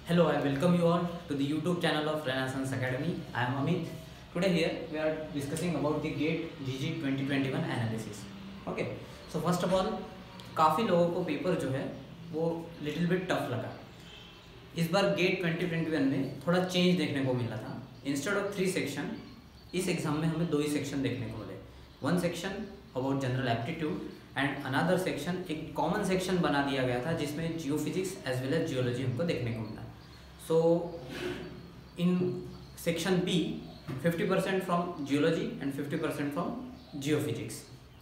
Hello, I welcome you all to the YouTube channel of Renaissance Academy. I am Amit. Today here we are discussing about the GATE GG 2021 analysis. Okay, so first of all, काफ़ी लोगों को paper जो है वो little bit tough लगा। इस बार gate 2021 में थोड़ा चेंज देखने को मिला था। इंस्टेड ऑफ 3 सेक्शन इस एग्जाम में हमें 2 ही सेक्शन देखने को मिले। 1 section about general aptitude and another section एक कॉमन सेक्शन बना दिया गया था जिसमें geophysics as well as geology हमको देखने को मिला। So in section B 50% from geology and 50% from geophysics.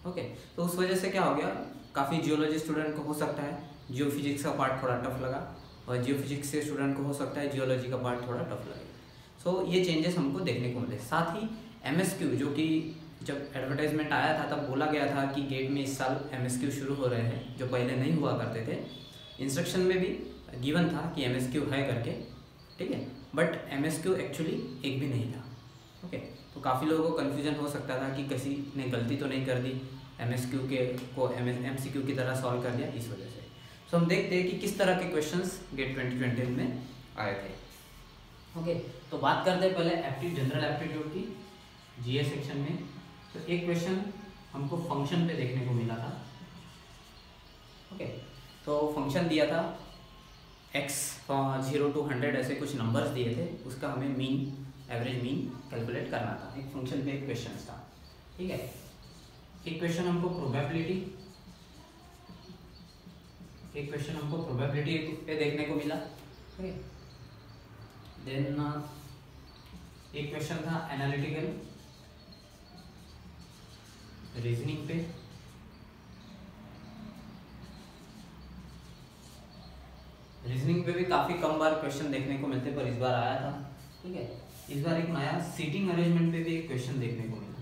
Okay, तो उस वजह से क्या हो गया, काफ़ी जियोलॉजी स्टूडेंट को हो सकता है जियोफिजिक्स का पार्ट थोड़ा टफ लगा और जियोफिजिक्स से स्टूडेंट को हो सकता है जियोलॉजी का पार्ट थोड़ा टफ लगे। सो ये चेंजेस हमको देखने को मिले। साथ ही MSQ, जो कि जब एडवर्टाइजमेंट आया था तब बोला गया था कि गेट में इस साल MSQ शुरू हो रहे हैं, जो पहले नहीं हुआ करते थे। इंस्ट्रक्शन में भी गिवन था कि MSQ है करके, ठीक है, बट MSQ एक्चुअली एक भी नहीं था। ओके, तो काफ़ी लोगों को कन्फ्यूजन हो सकता था कि किसी ने गलती तो नहीं कर दी, MSQ को MCQ की तरह सॉल्व कर दिया इस वजह से। सो हम देखते हैं कि किस तरह के क्वेश्चंस गेट 2020 में आए थे। ओके, तो बात करते हैं पहले जनरल एप्टीट्यूड की GS सेक्शन में। तो एक क्वेश्चन हमको फंक्शन पे देखने को मिला था। ओके, तो फंक्शन दिया था x 0 to 100 ऐसे कुछ नंबर्स दिए थे, उसका हमें एवरेज मीन कैलकुलेट करना था। एक फंक्शन पे एक क्वेश्चन था, ठीक है। एक क्वेश्चन हमको प्रोबेबिलिटी पे देखने को मिला, ठीक है। देन एक क्वेश्चन था एनालिटिकल रीजनिंग पे। रीजनिंग पे भी काफ़ी कम बार क्वेश्चन देखने को मिलते, पर इस बार आया था, ठीक है। इस बार एक नया सीटिंग अरेंजमेंट पे भी एक क्वेश्चन देखने को मिला।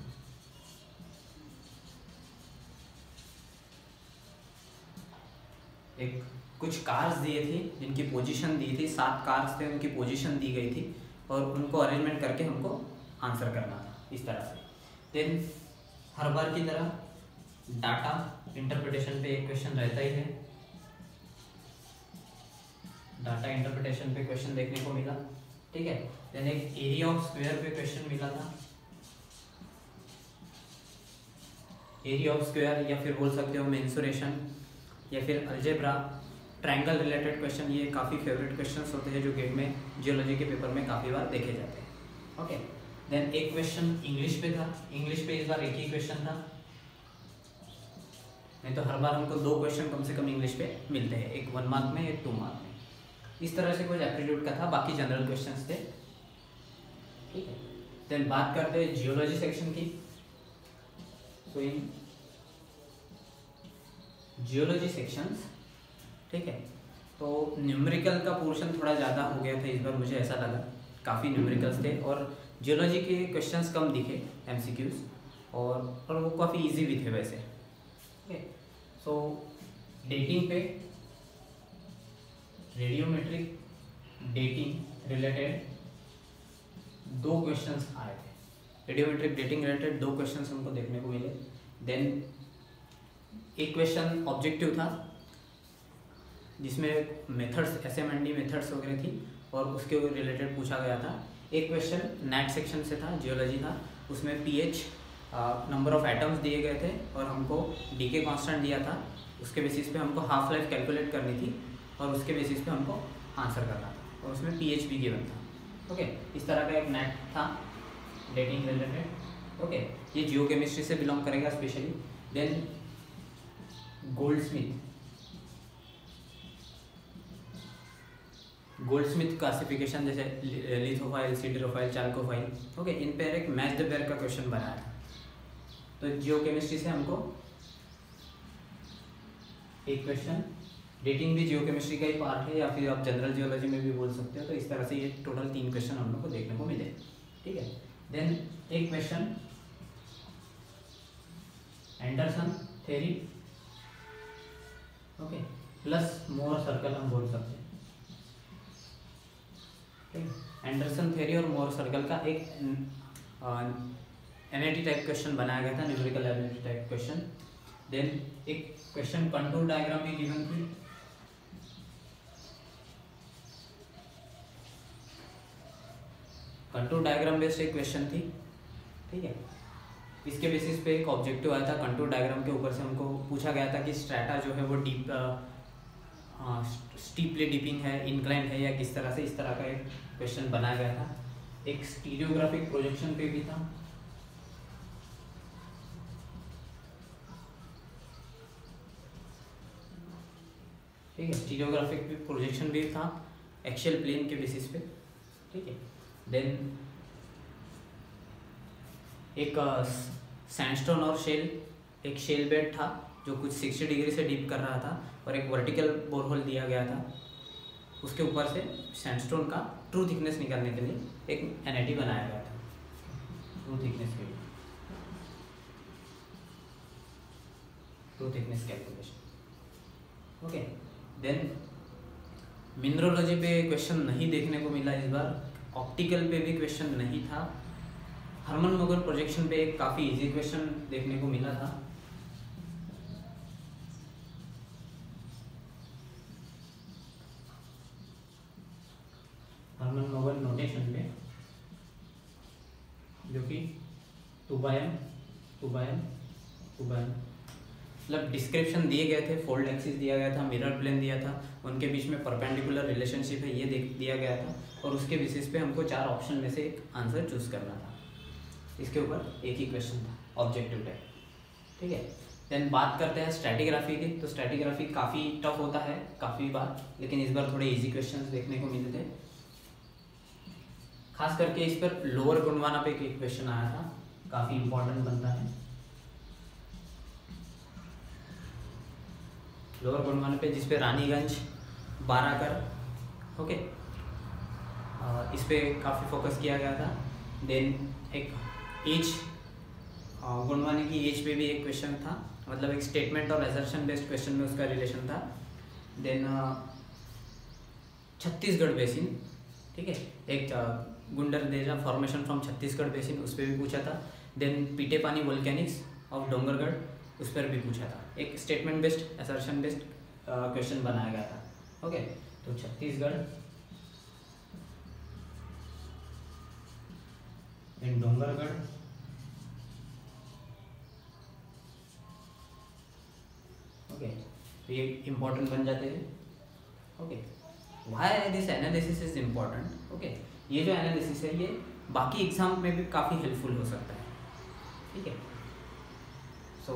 एक कुछ कार्स दिए थे जिनकी पोजीशन दी थी, 7 कार्स थे, उनकी पोजीशन दी गई थी और उनको अरेंजमेंट करके हमको आंसर करना था इस तरह से। देन हर बार की तरह डाटा इंटरप्रिटेशन पे एक क्वेश्चन रहता ही है। डाटा इंटरप्रिटेशन पे क्वेश्चन देखने को मिला, ठीक है। देन एक एरिया ऑफ स्क्वायर पे क्वेश्चन मिला था। एरिया ऑफ स्क्वायर या फिर बोल सकते हो मेंसुरेशन या फिर अलजेब्रा, ट्रायंगल रिलेटेड क्वेश्चन, ये काफ़ी फेवरेट क्वेश्चंस होते हैं जो गेट में जियोलॉजी के पेपर में काफ़ी बार देखे जाते हैं। ओके, देन एक क्वेश्चन इंग्लिश पे था। इंग्लिश पे इस बार एक ही क्वेश्चन था, नहीं तो हर बार हमको 2 क्वेश्चन कम से कम इंग्लिश पे मिलते हैं, एक 1 मार्क में एक 2 मार्क में। इस तरह से कुछ एप्टीट्यूड का था, बाकी जनरल क्वेश्चंस थे, ठीक है। देन बात करते हैं जियोलॉजी सेक्शन की। सो इन जियोलॉजी सेक्शंस, ठीक है, तो न्यूमेरिकल का पोर्शन थोड़ा ज़्यादा हो गया था इस बार, मुझे ऐसा लगा। काफ़ी न्यूमेरिकल्स थे और जियोलॉजी के क्वेश्चंस कम दिखे MCQs, और वो काफ़ी इजी भी थे वैसे, ठीक है। सो डेटिंग पे रेडियोमेट्रिक डेटिंग रिलेटेड 2 क्वेश्चंस आए थे। रेडियोमेट्रिक डेटिंग रिलेटेड 2 क्वेश्चंस हमको देखने को मिले। देन एक क्वेश्चन ऑब्जेक्टिव था जिसमें मेथड्स, SMND मेथड्स वगैरह थी और उसके रिलेटेड पूछा गया था। एक क्वेश्चन नेट सेक्शन से था, जियोलॉजी था, उसमें pH नंबर ऑफ एटम्स दिए गए थे और हमको डीके कांस्टेंट दिया था। उसके बेसिस पे हमको हाफ लाइफ कैलकुलेट करनी थी और उसके बेसिस पे हमको आंसर करना था और उसमें pH भी गिवन था। ओके, इस तरह का एक नेट था डेटिंग रिलेटेड। ओके, ये जियो केमिस्ट्री से बिलोंग करेगा स्पेशली। देन गोल्डस्मिथ क्लासिफिकेशन, जैसे लिथोफाइल, सिडरोफाइल, चाल्कोफाइल। ओके, इन पर एक मैच द पेयर का क्वेश्चन बनाया था। तो जियो केमिस्ट्री से हमको एक क्वेश्चन, डेटिंग भी जियो केमिस्ट्री का ही पार्ट है या फिर आप जनरल जियोलॉजी में भी बोल सकते हो। तो इस तरह से ये टोटल 3 क्वेश्चन हम लोग को देखने को मिले, ठीक है। देन एक question Anderson theory, okay, plus मोर सर्कल हम बोल सकते हैं, ठीक। एंडरसन थ्योरी और मोर सर्कल का एक NAT टाइप क्वेश्चन बनाया गया था, numerical ability type question. Then एक क्वेश्चन कंटूर डायग्राम भी गिवन थी, कंटूर डायग्राम बेस्ड एक क्वेश्चन थी, ठीक है। इसके बेसिस पे एक ऑब्जेक्टिव आया था, कंटूर डायग्राम के ऊपर से हमको पूछा गया था कि स्ट्रैटा जो है वो डीप स्टीपली डिपिंग है, इंक्लाइन है या किस तरह से, इस तरह का एक क्वेश्चन बनाया गया था। एक स्टीरियोग्राफिक प्रोजेक्शन पे भी था, ठीक है, स्टीरियोग्राफिक प्रोजेक्शन भी था एक्सियल प्लेन के बेसिस पे, ठीक है। देन एक सैंडस्टोन और शेल, एक शेल बेड था जो कुछ 60 डिग्री से डीप कर रहा था और एक वर्टिकल बोरहोल दिया गया था, उसके ऊपर से सैंडस्टोन का ट्रू थिकनेस निकालने के लिए एक एनआईटी बनाया गया था, ट्रू थिकनेस के लिए, true thickness calculation, okay. Then mineralogy पे क्वेश्चन नहीं देखने को मिला इस बार, ऑप्टिकल पे भी क्वेश्चन नहीं था, हरमन मोगन प्रोजेक्शन पे एक काफ़ी इजी क्वेश्चन देखने को मिला था, हरमन मोगन नोटेशन पे, जो कि 2/m मतलब डिस्क्रिप्शन दिए गए थे, फोल्ड एक्सिस दिया गया था, मिरर प्लेन दिया था, उनके बीच में परपेंडिकुलर रिलेशनशिप है ये दिया गया था, और उसके बेसिस पे हमको 4 ऑप्शन में से एक आंसर चूज करना था। इसके ऊपर एक ही क्वेश्चन था ऑब्जेक्टिव टाइप, ठीक है। देन बात करते हैं स्ट्रैटिग्राफी की, तो स्ट्रैटिग्राफी काफ़ी टफ होता है काफ़ी बार, लेकिन इस बार थोड़े इजी क्वेश्चंस देखने को मिले थे, खास करके इस पर लोअर गोंडवाना पे एक क्वेश्चन आया था, काफ़ी इंपॉर्टेंट बनता है। लोअर गोंडवाना पे जिसपे रानीगंज, बाराकर, ओके, इस पे काफ़ी फोकस किया गया था। देन एक एज, गोंडवाना की एज पे भी एक क्वेश्चन था, मतलब एक स्टेटमेंट और असर्शन बेस्ड क्वेश्चन में उसका रिलेशन था। देन छत्तीसगढ़ बेसिन, ठीक है, एक गुंडरदेजा फॉर्मेशन फ्रॉम छत्तीसगढ़ बेसिन, उस पर भी पूछा था। देन पीटे पानी वोल्केनिक्स ऑफ डोंगरगढ़, उस पर भी पूछा था, एक statement based assertion based question बनाया गया था, ओके। तो छत्तीसगढ़ इन डोंगरगढ़, ओके, तो ये इम्पोर्टेंट बन जाते हैं, okay. Why this analysis is important, okay, ये जो एनालिसिस है ये बाकी एग्जाम में भी काफ़ी हेल्पफुल हो सकता है, ठीक है। So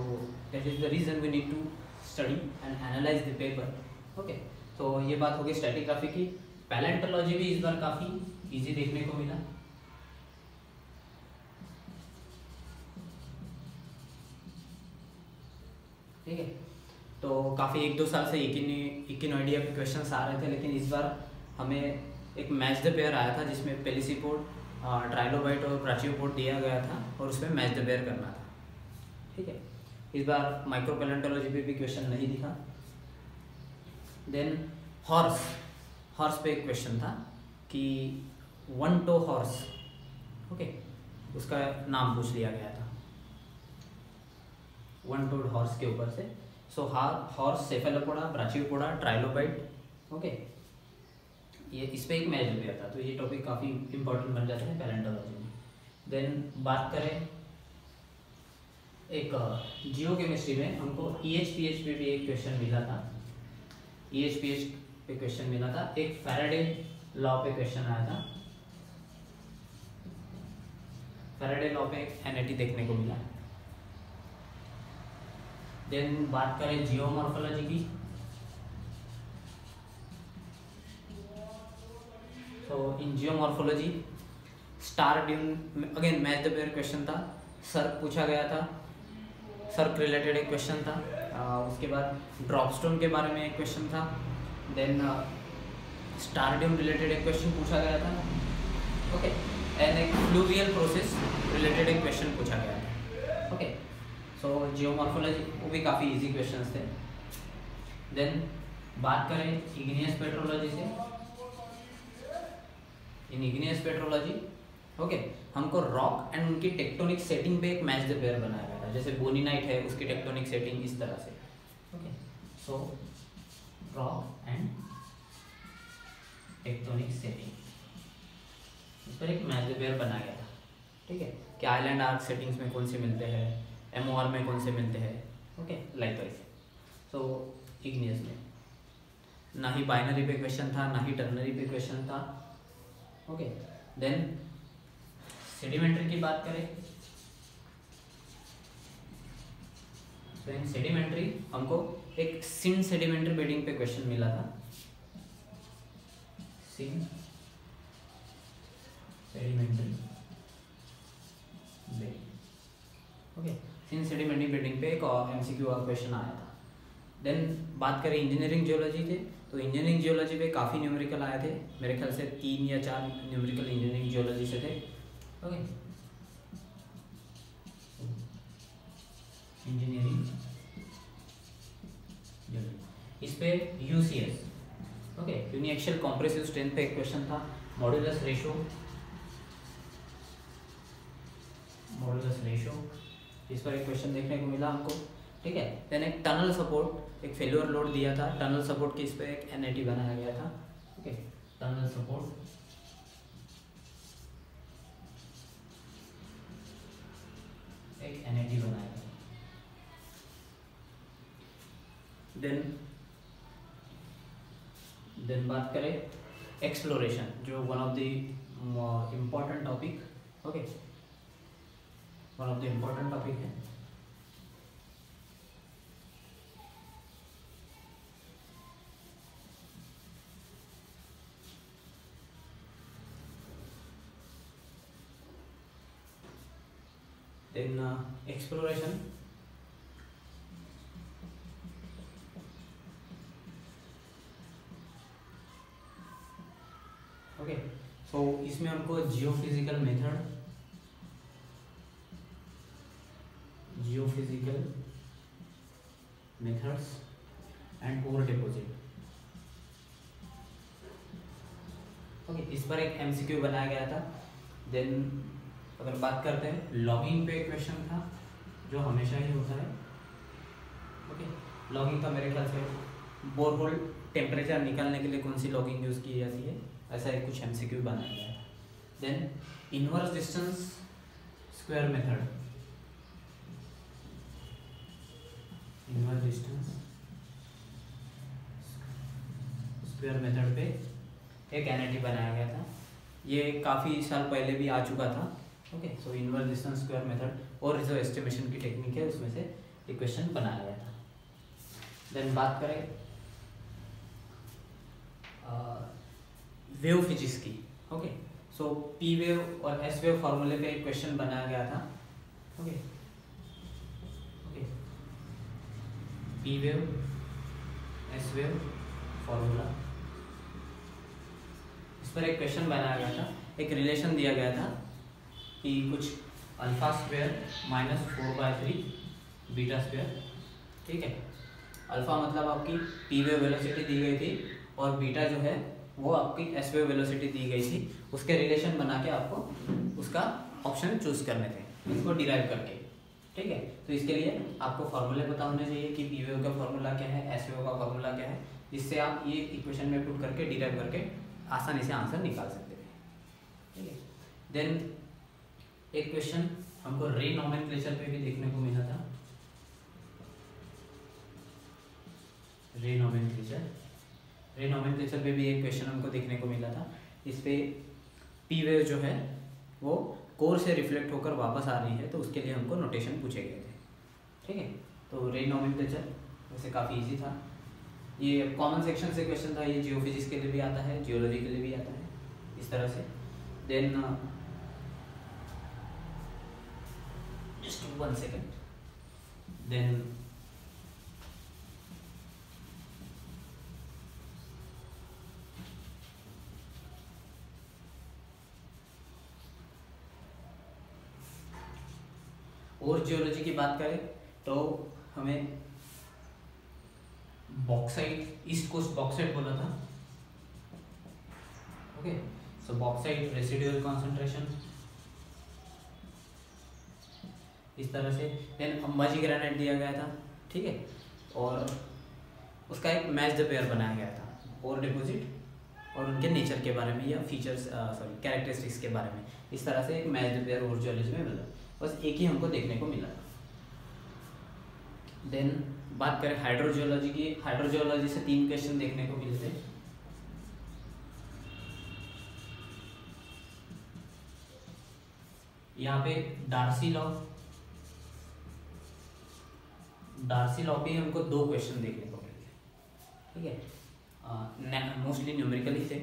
that is the reason we need to study and analyse the paper, okay. तो ये बात होगी स्ट्रैटिग्राफी की। पैलेंटोलॉजी भी इस बार काफ़ी इजी देखने को मिला, ठीक है। तो काफ़ी 1-2 साल से इकिनोइडिया के क्वेश्चंस आ रहे थे, लेकिन इस बार हमें एक मैच द पेयर आया था जिसमें पेलिसिपोड, ट्राइलोबाइट और ब्राचियोपोड दिया गया था और उसमें मैच द पेयर करना था, ठीक है। इस बार माइक्रो पैलेंटोलॉजी पे भी क्वेश्चन नहीं दिखा। देन हॉर्स पे एक क्वेश्चन था कि 1 टो हॉर्स, ओके, उसका नाम पूछ लिया गया था 1 टोड हॉर्स के ऊपर से। सो हॉर्स, सेफेलोपोडा, ब्राचियोपोडा, ट्राइलोबाइट, ओके, ये इस पे एक मैच हो गया था, तो ये टॉपिक काफ़ी इंपॉर्टेंट बन जाता है पैलेंटोलॉजी में। देन बात करें एक जियो केमिस्ट्री में, हमको EHPH पे भी एक क्वेश्चन मिला था, EHPH पे क्वेश्चन मिला था, एक फैराडे लॉ पे क्वेश्चन आया था, फैराडे लॉ पे एनआईटी देखने को मिला। देन बात करें जियोमॉर्फोलॉजी की, तो in geomorphology star dune, again match the pair question था, सर्क पूछा गया था, सर्क रिलेटेड एक क्वेश्चन था, उसके बाद ड्रॉपस्टोन के बारे में एक क्वेश्चन था, देन स्टार ड्यून रिलेटेड एक क्वेश्चन पूछा गया था, ओके, एंड एक फ्लूवियल प्रोसेस रिलेटेड एक क्वेश्चन पूछा गया था, ओके। सो जियोमॉर्फोलॉजी वो भी काफ़ी इजी क्वेश्चंस थे। देन बात करें इग्नियस पेट्रोलॉजी से, इन इग्नियस पेट्रोलॉजी, ओके, हमको रॉक एंड उनकी टेक्टोनिक सेटिंग पे एक मैच द पेयर बनाया गया था, जैसे बोनीनाइट है उसकी टेक्टोनिक सेटिंग इस तरह से, okay. So rock and tectonic setting, इस पर एक मैच द पेयर बनाया गया था, ठीक है, कि आइलैंड आर्क सेटिंग्स में कौन से मिलते हैं, एमओआर में कौन से मिलते हैं, ओके, लाइक वाइज। सो इग्नियस में ना ही बाइनरी पे क्वेश्चन था, ना ही टर्नरी पे क्वेश्चन था, ओके। देन सेडिमेंट्री की बात करें तो इन सेडिमेंट्री हमको एक सिन सेडिमेंट्री बेडिंग पे क्वेश्चन मिला था, सिन सेडिमेंट्री बेडिंग, ओके, सिन सेडिमेंट्री बेडिंग पे एक एमसीक्यू का क्वेश्चन आया था। देन बात करें इंजीनियरिंग जियोलॉजी थे, तो इंजीनियरिंग जियोलॉजी पे काफ़ी न्यूमेरिकल आए थे, मेरे ख्याल से 3 या 4 न्यूमेरिकल इंजीनियरिंग जियोलॉजी से थे, ओके। इंजीनियरिंग इस पे UCS, okay, uniaxial compressive strength पे एक क्वेश्चन था, मॉड्यूलस रेशो, इस पर एक क्वेश्चन देखने को मिला हमको, ठीक है। देन एक टनल सपोर्ट, एक फेल्योर लोड दिया था, टनल सपोर्ट के इस पे एक एनएटी बनाया गया था, ओके, टनल सपोर्ट, एक एनएटी बनाया गया। देन बात करें एक्सप्लोरेशन, जो one of the important topic, okay, one of the important topic है। देन एक्सप्लोरेशन, ओके, सो इसमें हमको geophysical methods and ore deposit, okay, इस पर एक एमसीक्यू बनाया गया था। देन अगर बात करते हैं लॉगिंग पे क्वेश्चन था, जो हमेशा ही होता है, ओके, लॉगिंग का मेरे ख्याल से बोरहोल टेम्परेचर निकालने के लिए कौन सी लॉगिंग यूज़ की जाती है, ऐसा एक कुछ एमसीक्यू बनाया गया है। Then inverse distance square method, inverse distance square method पे एक एनएटी बनाया गया था, ये काफ़ी साल पहले भी आ चुका था, ओके। सो इनवर्स डिस्टेंस स्क्वायर मेथड और जो एस्टिमेशन की टेक्निक है उसमें से एक क्वेश्चन बनाया गया था। देन बात करें वेव फिजिक्स की, ओके, सो पी वेव और एस वेव फार्मूले पे एक क्वेश्चन बनाया गया था, okay, P wave S wave formula, इस पर एक क्वेश्चन बनाया गया था, एक रिलेशन दिया गया था कि कुछ अल्फा स्क्वायर -4/3 बीटा स्क्वायर, ठीक है, अल्फा मतलब आपकी पी वेव वेलोसिटी दी गई थी और बीटा जो है वो आपकी एस वेव वेलोसिटी दी गई थी, उसके रिलेशन बना के आपको उसका ऑप्शन चूज करने थे, इसको डिराइव करके, ठीक है। तो इसके लिए आपको फॉर्मूले पता होने चाहिए कि पी वेव का फॉर्मूला क्या है, एस वेव का फॉर्मूला क्या है, जिससे आप ये इक्वेशन में पुट करके डिराइव करके आसानी से आंसर निकाल सकते हैं, ठीक है। देन एक क्वेश्चन हमको रे नोमेनक्लेचर पे भी देखने को मिला था, रे नोमेनक्लेचर पे भी एक क्वेश्चन हमको देखने को मिला था। इस पे पी वेव जो है वो कोर से रिफ्लेक्ट होकर वापस आ रही है, तो उसके लिए हमको नोटेशन पूछे गए थे, ठीक है। तो रे नोमेनक्लेचर वैसे काफ़ी इजी था, ये कॉमन सेक्शन से क्वेश्चन था, ये जियोफिजिक्स के लिए भी आता है, जियोलॉजी के लिए भी आता है, इस तरह से। देन just 1 second, then और जियोलॉजी की बात करें तो हमें बॉक्साइट, ईस्ट कोस्ट बॉक्साइट बोला था, ओके, सो बॉक्साइट रेसिडुअल कॉन्सेंट्रेशन इस तरह से। देन अंबाजी ग्रेनाइट दिया गया था, ठीक है, और उसका एक मैच द पेयर बनाया गया था, और डिपॉजिट और उनके नेचर के बारे में या फीचर्स कैरेक्टरिस्टिक्स के बारे में। इस तरह से एक मैच द पेयर और जियोलॉजी में मिला, बस एक ही हमको देखने को मिला। देन बात करें हाइड्रोजियोलॉजी की, हाइड्रोजियोलॉजी से 3 क्वेश्चन देखने को मिलते हैं। यहाँ पे डार्सी लॉ पे हमको 2 क्वेश्चन देखने को मिलते हैं, ठीक है, मोस्टली न्यूमेरिकल ही थे,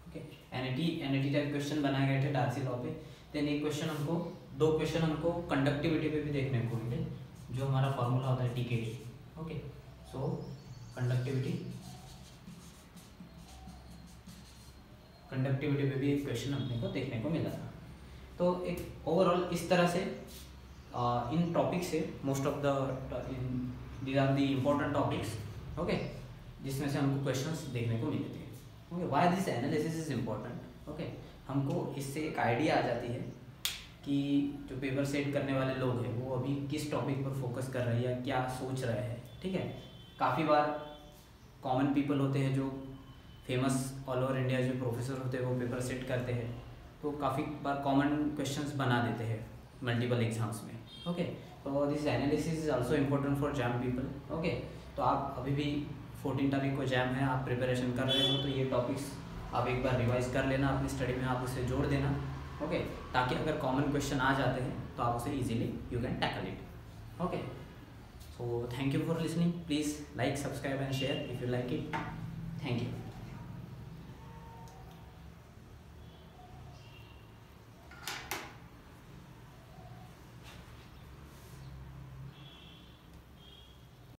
ओके। एनईटी टाइप क्वेश्चन बनाए गए थे डार्सी लॉ पे। देन एक क्वेश्चन हमको 2 क्वेश्चन हमको कंडक्टिविटी पे भी देखने को मिले, जो हमारा फॉर्मूला होता है टीकेटी, ओके। सो कंडक्टिविटी पे भी एक क्वेश्चन अपने को देखने को मिला था। तो एक ओवरऑल इस तरह से इन टॉपिक से most of these are the important topics, okay, जिसमें से हमको क्वेश्चंस देखने को मिले थे, okay. Why this analysis is important, okay. हमको इससे एक आइडिया आ जाती है कि जो पेपर सेट करने वाले लोग हैं वो अभी किस टॉपिक पर फोकस कर रहे हैं या क्या सोच रहे हैं, ठीक है। काफ़ी बार कॉमन पीपल होते हैं जो फेमस ऑल ओवर इंडिया जो प्रोफेसर होते हैं वो पेपर सेट करते हैं, तो काफ़ी बार कॉमन क्वेश्चंस बना देते हैं मल्टीपल एग्जाम्स में, ओके। तो this analysis is also important for jam people, okay. तो आप अभी भी 14 तारीख को जैम है, आप प्रिपरेशन कर रहे हो, तो ये टॉपिक्स आप एक बार रिवाइज कर लेना अपनी स्टडी में, आप उसे जोड़ देना, ओके, ताकि अगर कॉमन क्वेश्चन आ जाते हैं तो आप उसे easily you can tackle it, okay. So thank you for listening, please like, subscribe and share if you like it, thank you.